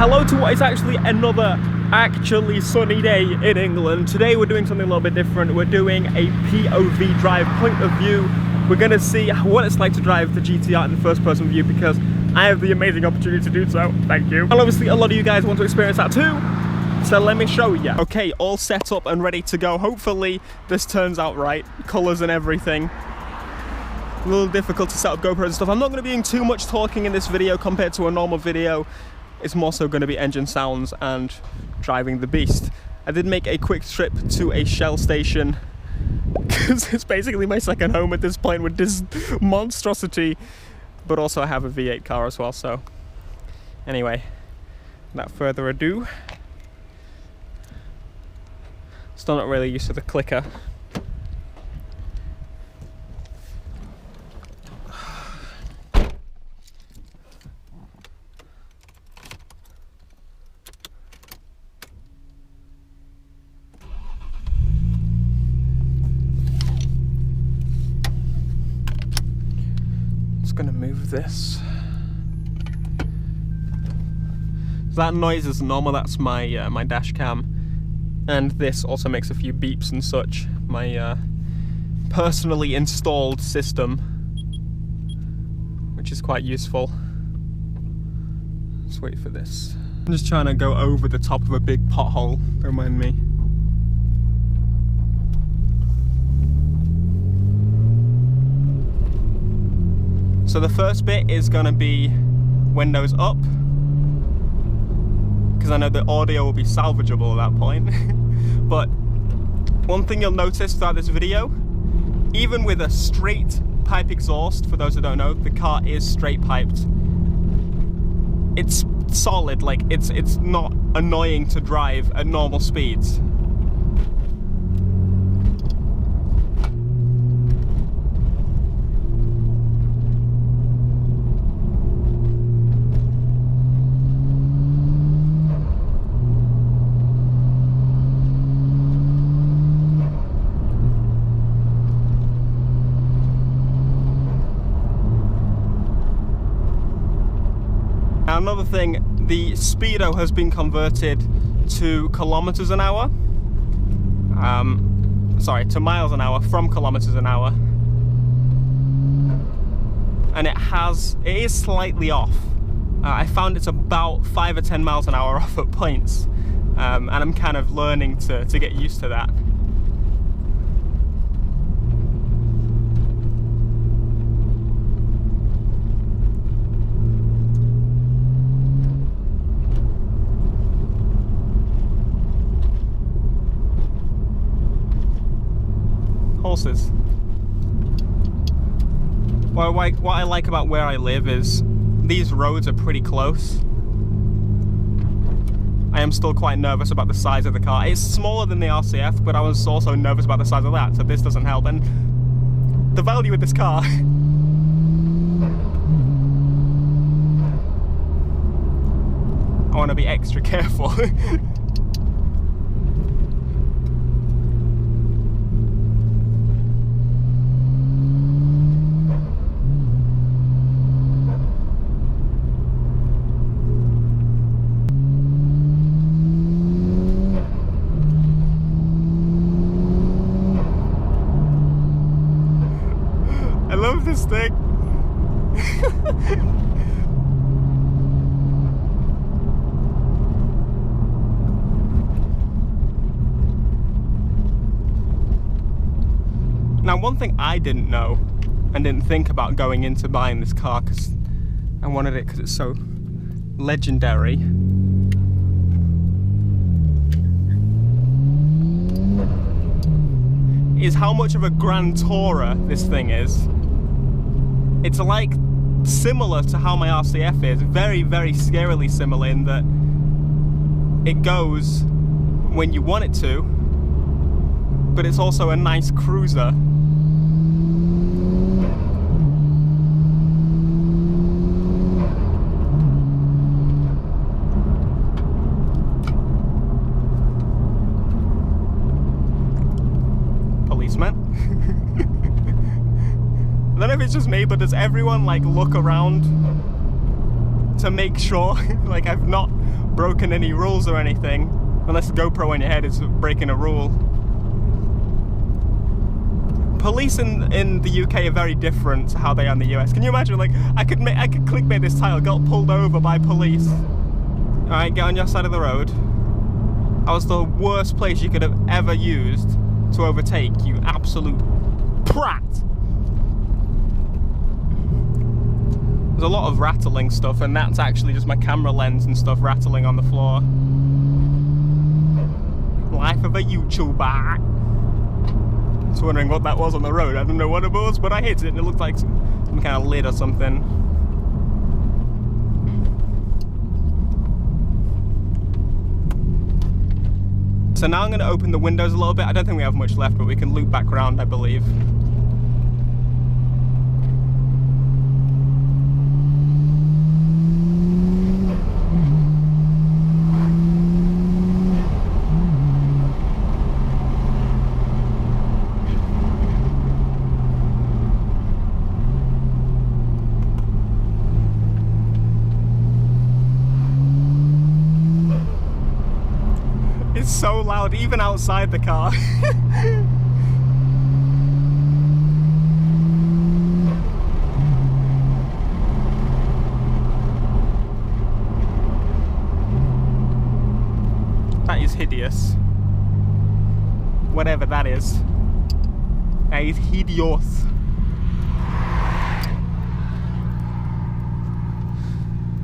hello to what is actually another actually sunny day in England. Today we're doing something a little bit different. We're doing a POV drive, point of view. We're going to see what it's like to drive the GTR in the first person view because I have the amazing opportunity to do so. Thank you. And obviously a lot of you guys want to experience that too. So let me show you. Okay, all set up and ready to go. Hopefully this turns out right. Colors and everything. A little difficult to set up GoPros and stuff. I'm not going to be doing too much talking in this video compared to a normal video. It's more so going to be engine sounds and driving the beast. I did make a quick trip to a Shell station because it's basically my second home at this point with this monstrosity. But also I have a V8 car as well, so anyway, without further ado. Still not really used to the clicker. Just gonna move this. So that noise is normal, that's my my dash cam. And this also makes a few beeps and such. My personally installed system, which is quite useful. Let's wait for this. I'm just trying to go over the top of a big pothole, don't mind me. So the first bit is going to be windows up, because I know the audio will be salvageable at that point. But one thing you'll notice throughout this video, even with a straight pipe exhaust, for those who don't know, the car is straight piped. It's solid, like it's not annoying to drive at normal speeds. Another thing, the speedo has been converted to kilometers an hour. Sorry, to miles an hour from kilometers an hour. And it is slightly off. I found it's about 5 or 10 miles an hour off at points. And I'm kind of learning to get used to that. Horses. Well, what I like about where I live is these roads are pretty close. I am still quite nervous about the size of the car. It's smaller than the RCF, but I was also nervous about the size of that, so this doesn't help. And the value of this car I want to be extra careful. I love this thing. Now, one thing I didn't know and didn't think about going into buying this car, because I wanted it because it's so legendary, is how much of a grand tourer this thing is. It's like similar to how my RCF is, very, very scarily similar in that it goes when you want it to, but it's also a nice cruiser. Policeman. I don't know if it's just me, but does everyone like look around to make sure like I've not broken any rules or anything, unless the GoPro on your head is breaking a rule. Police in the UK are very different to how they are in the US. Can you imagine, like, I could clickbait this title, got pulled over by police. Alright, get on your side of the road. That was the worst place you could have ever used to overtake, you absolute prat. There's a lot of rattling stuff, and that's actually just my camera lens and stuff rattling on the floor. Life of a YouTuber. I was wondering what that was on the road. I don't know what it was, but I hit it and it looked like some kind of lid or something. So now I'm going to open the windows a little bit. I don't think we have much left, but we can loop back around, I believe. It's so loud, even outside the car. That is hideous. Whatever that is. That is hideous.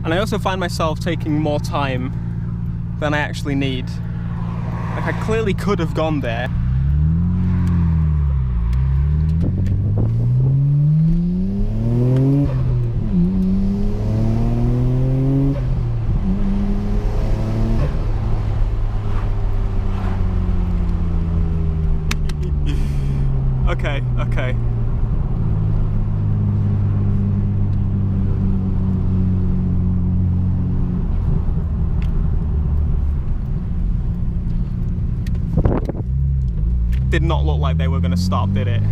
And I also find myself taking more time than I actually need. Like, I clearly could have gone there. Okay, okay. Did not look like they were going to stop, did it?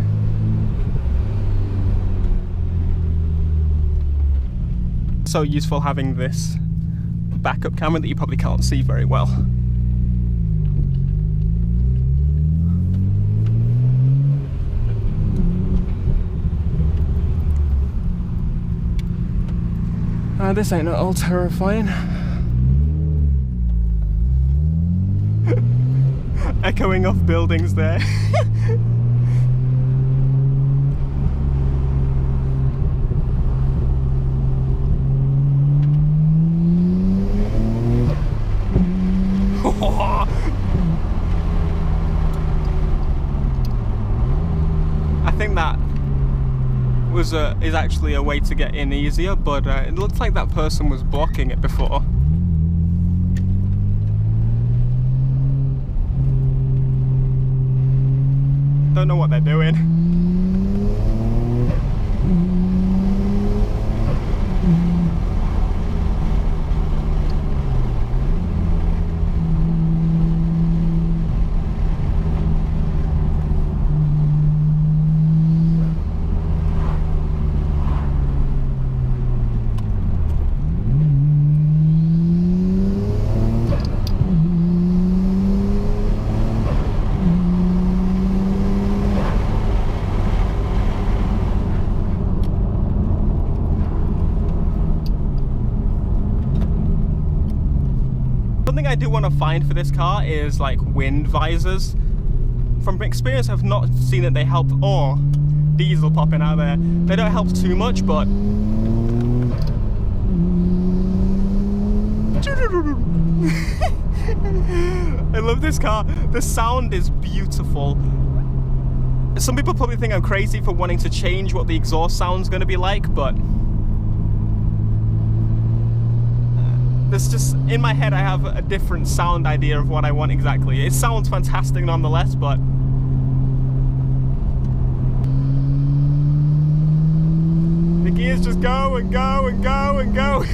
So useful having this backup camera that you probably can't see very well. This ain't at all terrifying. Echoing off buildings there. I think that is actually a way to get in easier, but it looks like that person was blocking it before. Don't know what they're doing. Something I do want to find for this car is like wind visors. From experience, I've not seen that they help. Or diesel popping out there. They don't help too much, but I love this car. The sound is beautiful. Some people probably think I'm crazy for wanting to change what the exhaust sound's going to be like, but there's just, in my head I have a different sound idea of what I want exactly. It sounds fantastic nonetheless, but the gears just go and go and go and go.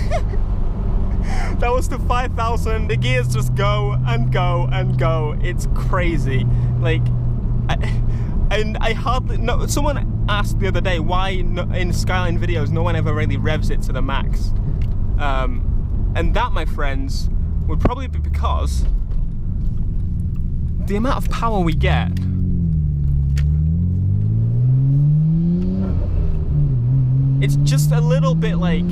That was to 5,000. The gears just go and go and go. It's crazy. Like, I hardly know. Someone asked the other day why in Skyline videos no one ever really revs it to the max. And that, my friends, would probably be because the amount of power we get it's just a little bit like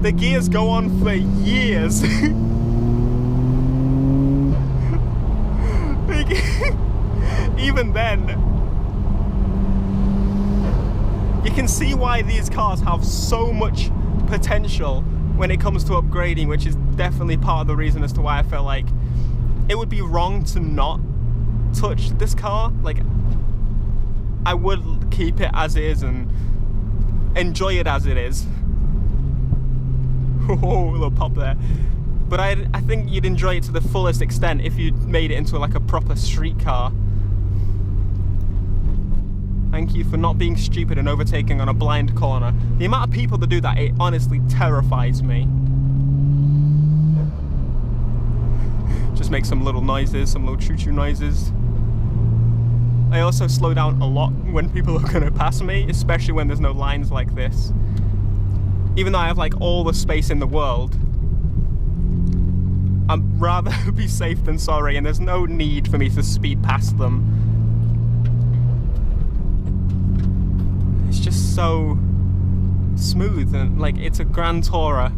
the gears go on for years. Like, even then, you can see why these cars have so much potential when it comes to upgrading, which is definitely part of the reason as to why I felt like it would be wrong to not touch this car. Like, I would keep it as it is and enjoy it as it is. Oh, a little pop there. But I think you'd enjoy it to the fullest extent if you made it into like a proper street car. Thank you for not being stupid and overtaking on a blind corner. The amount of people that do that, it honestly terrifies me. Just make some little noises, some little choo-choo noises. I also slow down a lot when people are gonna pass me, especially when there's no lines like this. Even though I have like all the space in the world, I'd rather be safe than sorry, and there's no need for me to speed past them. It's just so smooth and like it's a Grand Tourer.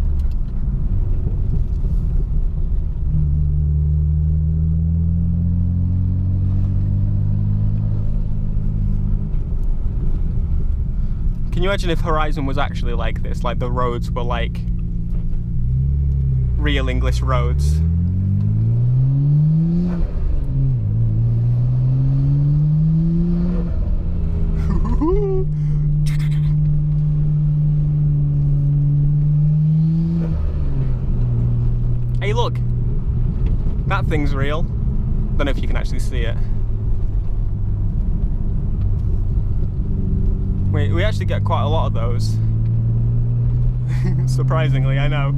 Can you imagine if Horizon was actually like this? Like the roads were like real English roads. Hey look, that thing's real. Don't know if you can actually see it. We actually get quite a lot of those. Surprisingly, I know.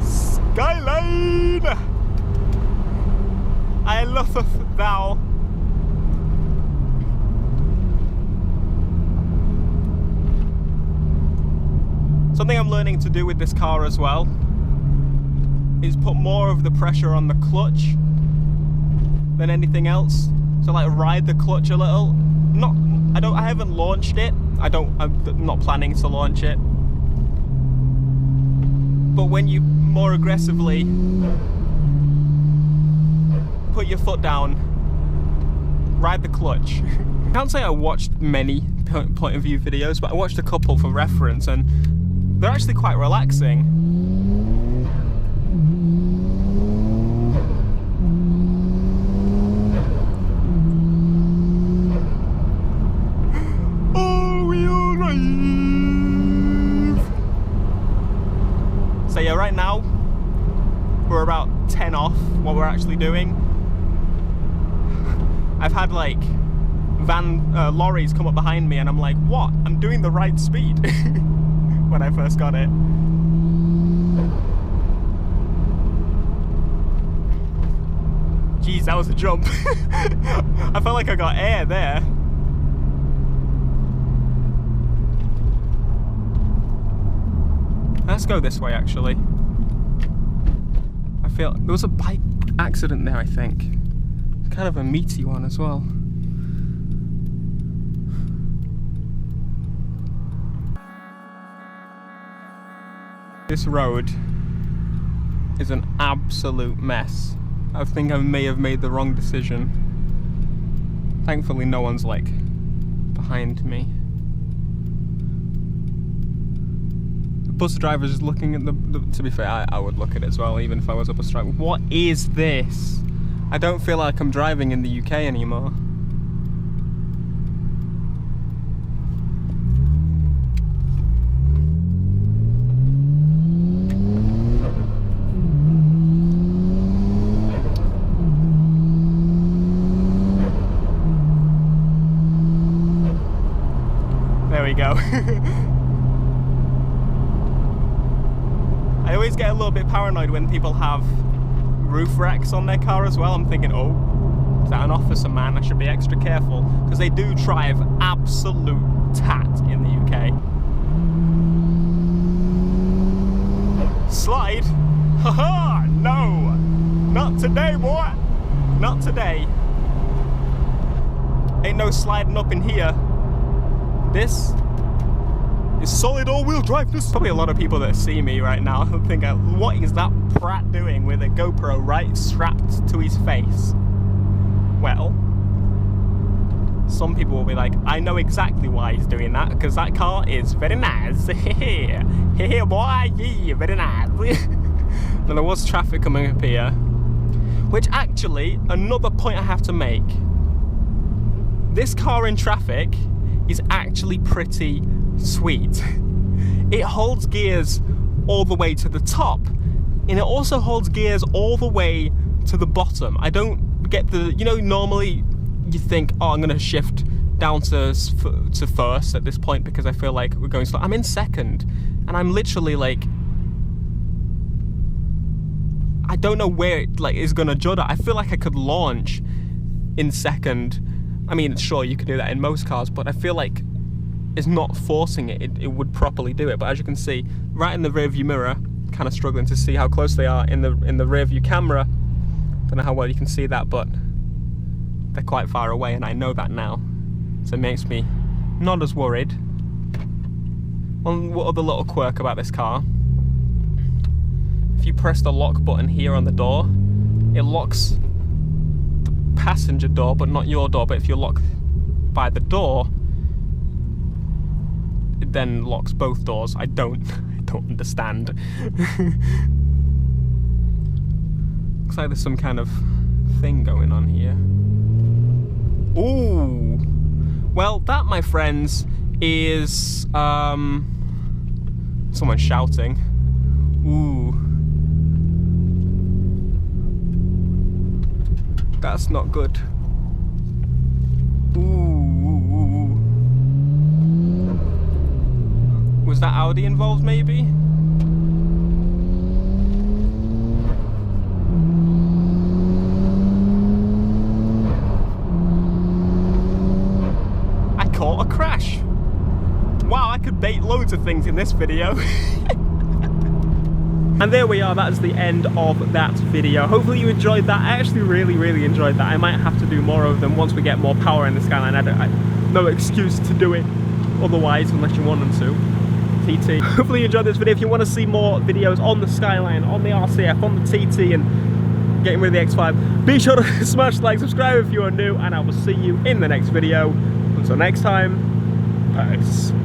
Skyline! I love thou. Something I'm learning to do with this car as well is put more of the pressure on the clutch than anything else. So like ride the clutch a little. I haven't launched it. I'm not planning to launch it. But when you more aggressively put your foot down, ride the clutch. I can't say I watched many point of view videos, but I watched a couple for reference and they're actually quite relaxing. So yeah, right now we're about 10 off what we're actually doing. I've had like lorries come up behind me and I'm like, what? I'm doing the right speed when I first got it. Jeez, that was a jump. I felt like I got air there. Let's go this way, actually. I feel there was a bike accident there, I think. Kind of a meaty one as well. This road is an absolute mess. I think I may have made the wrong decision. Thankfully, no one's like behind me. Bus driver's just looking at the to be fair, I would look at it as well, even if I was a bus driver. What is this? I don't feel like I'm driving in the UK anymore. There we go. I always get a little bit paranoid when people have roof racks on their car as well. I'm thinking, oh, Is that an officer, man? I should be extra careful, because they do drive absolute tat in the UK. Slide? Haha! No! Not today, boy! Not today. Ain't no sliding up in here. This is solid all-wheel drive. There's probably a lot of people that see me right now think, what is that prat doing with a GoPro right strapped to his face? Well, some people will be like, I know exactly why he's doing that, because that car is very nice. Hey boy, yeah, very nice. Then there was traffic coming up here, which actually, another point I have to make. This car in traffic is actually pretty sweet. It holds gears all the way to the top, and it also holds gears all the way to the bottom. I don't get the, you know, normally you think, oh, I'm gonna shift down to first at this point because I feel like we're going slow. I'm in second, and I'm literally like, I don't know where it like is gonna judder. I feel like I could launch in second. I mean, sure, you could do that in most cars, but I feel like it's not forcing it. It would properly do it. But as you can see, right in the rear view mirror, kind of struggling to see how close they are in the rear view camera. Don't know how well you can see that, but they're quite far away, and I know that now. So it makes me not as worried. One other little quirk about this car. If you press the lock button here on the door, it locks the passenger door, but not your door. But if you lock by the door, it then locks both doors. I don't understand. Looks like there's some kind of thing going on here. Ooh. Well, that, my friends, is someone shouting. Ooh. That's not good. Ooh. Was that Audi involved, maybe? I caught a crash. Wow, I could bait loads of things in this video. And there we are, that's the end of that video. Hopefully you enjoyed that. I actually really enjoyed that. I might have to do more of them once we get more power in the Skyline. No excuse to do it otherwise, unless you want them to. TT. Hopefully you enjoyed this video. If you want to see more videos on the Skyline, on the RCF, on the TT, and getting rid of the X5, be sure to smash the like, subscribe if you are new, and I will see you in the next video. Until next time, peace.